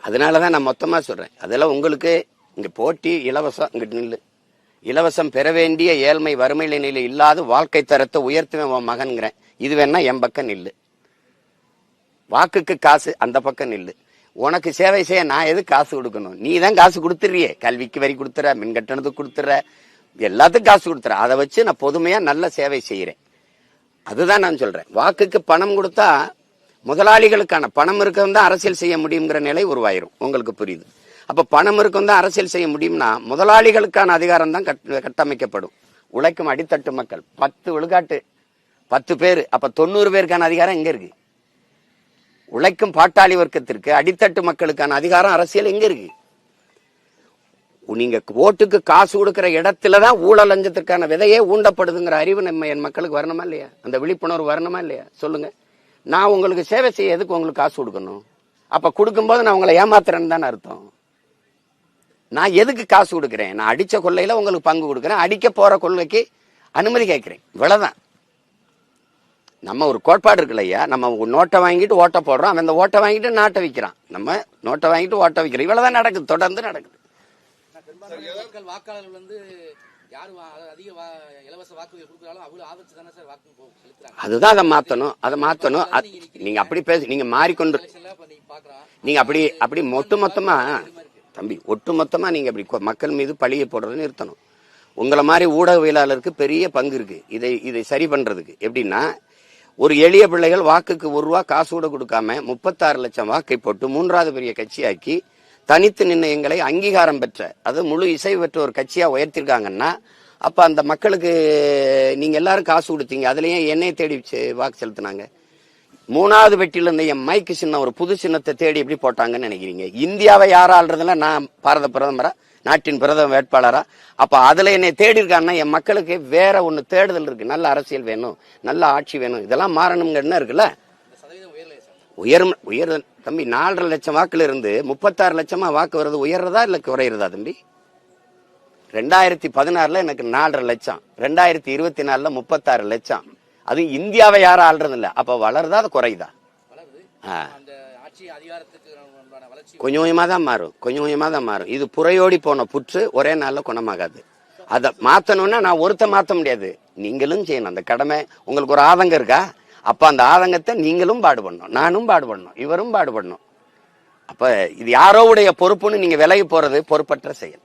அதனாலதான் நான் மொத்தமா சொல்றேன். அதெல்லாம் உங்களுக்கு இங்க போட்டி இலவசம், இங்கிட்டு நில்லு. இலவசம் பெற வேண்டிய ஏழ்மை வறுமை நிலையில இல்லாத வாழ்க்கை தரத்தை உயர்த்துவேன் மகன்கிறேன். இது வேணா என் பக்கம் நில்லு. வாக்குக்கு காசு அந்த பக்கம் நில்லு. உனக்கு சேவை செய்ய நான் எது காசு கொடுக்கணும்? நீ தான் காசு கொடுத்துறியே. கல்விக்கு வரி கொடுத்துற, மின் கட்டணத்துக்கு கொடுத்துற, எல்லாத்துக்கும் காசு கொடுத்துற. அதை வச்சு நான் பொதுமையா நல்ல சேவை செய்யறேன். அதுதான் நான் சொல்றேன். வாக்குக்கு பணம் கொடுத்தா முதலாளிகளுக்கான பணம் இருக்கவும் தான் அரசியல் செய்ய முடியுங்கிற நிலை உருவாயிரும். உங்களுக்கு புரியுது? அப்ப பணம் இருக்கும் தான் அரசியல் செய்ய முடியும்னா முதலாளிகளுக்கான அதிகாரம் தான் கட்டமைக்கப்படும். உழைக்கும் அடித்தட்டு மக்கள் 10 விழுக்காட்டு 10 பேர், அப்ப 90 பேருக்கான அதிகாரம் எங்க இருக்கு? உழைக்கும் பாட்டாளி வர்க்கத்திற்கு அடித்தட்டு மக்களுக்கான அதிகாரம் அரசியல் எங்க இருக்கு? நீங்க ஓட்டுக்கு காசு கொடுக்கிற இடத்துலதான் ஊழல் லஞ்சத்திற்கான விதையே ஊண்டப்படுதுங்கிற அறிவு நம்ம என் மக்களுக்கு வரணுமா இல்லையா? அந்த விழிப்புணர்வு வரணுமா இல்லையா? சொல்லுங்க. நான் உங்களுக்கு சேவை செய்ய எதுக்கு உங்களுக்கு காசு கொடுக்கணும்? அப்ப கொடுக்கும்போது நான் உங்களை ஏமாத்துறேன்னு தானே அர்த்தம். நான் எதுக்கு காசு கொடுக்குறேன்? நான் அடிச்ச கொள்ளையில உங்களுக்கு பங்கு கொடுக்குறேன், அடிக்க போற கொள்ளைக்கு அனுமதி கேட்கிறேன். இவ்வளவுதான். நம்ம ஒரு கோட்பாடு இருக்கு இல்லையா? நம்ம நோட்டை வாங்கிட்டு ஓட்ட போடுறோம், அவன் அந்த ஓட்டை வாங்கிட்டு நாட்டை விற்கிறான். நம்ம நோட்டை வாங்கிட்டு ஓட்ட விற்கிறோம். இவ்வளவுதான் நடக்குது, தொடர்ந்து நடக்குது. வாக்காளர்கள் வந்து யாரு அதிக இலவச வாக்கு கொடுக்கிறாலும் அவ்வளவு ஆபத்து தானே சார் வாக்கு செலுத்துறாங்க. அதுதான் அதை மாத்தணும், அதை மாத்தணும். நீங்க அப்படி பேச, நீங்க மாறிக்கொண்டு நீங்க அப்படி ஒட்டுமொத்தமா தம்பி, ஒட்டுமொத்தமா நீங்க அப்படி மக்கள் மீது பழியை போடுறதை நிறுத்தணும். உங்களை மாதிரி ஊடகவியலாளருக்கு பெரிய பங்கு இருக்கு இதை சரி பண்றதுக்கு. எப்படின்னா, ஒரு எளிய பிள்ளைகள் வாக்குக்கு ₹1 காசு கூட கொடுக்காம 36 லட்சம் வாக்கை போட்டு 3வது பெரிய கட்சியாக்கி தனித்து நின்று எங்களை அங்கீகாரம் பெற்ற, அது முழு இசை பெற்ற ஒரு கட்சியா உயர்த்திருக்காங்கன்னா, அப்ப அந்த மக்களுக்கு நீங்க எல்லாரும் காசு கொடுத்தீங்க, அதுலயே என்னைய தேடி வாக்கு செலுத்தினாங்க. 3வது பெட்டியில இருந்த என் மைக்கு சின்னம் ஒரு புது சின்னத்தை தேடி எப்படி போட்டாங்கன்னு நினைக்கிறீங்க? இந்தியாவை யாரா ஆள்றதுல நான் பாரத பிரதமரா, நாட்டின் பிரதம வேட்பாளரா? அப்ப அதுல என்னை தேடி இருக்காங்கன்னா என் மக்களுக்கு வேற ஒண்ணு தேடுதல் இருக்கு. நல்ல அரசியல் வேணும், நல்ல ஆட்சி வேணும், இதெல்லாம் மாறணுங்க. என்ன இருக்குல்ல, உயர் தம்பி. 4.5 லட்சம் வாக்குல இருந்து 36 லட்சமா வாக்கு வருது. உயர்றதா இல்ல குறையிறதா தம்பி? 2016 எனக்கு 4.5 லட்சம், 2024 36 லட்சம். அது இந்தியாவை யாரும் ஆள்றது இல்ல. அப்ப வளருதா அது குறையுதா? கொஞ்சம் கொஞ்சமா தான் மாறும், கொஞ்சம் கொஞ்சமா தான் மாறும். இது புறையோடி போன புற்று ஒரே நாள்ல குணமாகாது. அதை மாத்தணும்னா நான் ஒருத்த மாத்த முடியாது, நீங்களும் செய்யணும் அந்த கடமை. உங்களுக்கு ஒரு ஆதங்கம் இருக்கா? அப்ப அந்த ஆதங்கத்தை நீங்களும் பாடுபடணும், நானும் பாடுபடணும், இவரும் பாடுபடணும். அப்ப இது யாரோவுடைய பொறுப்புன்னு நீங்க விலகி போறது பொறுப்பற்ற செயல்.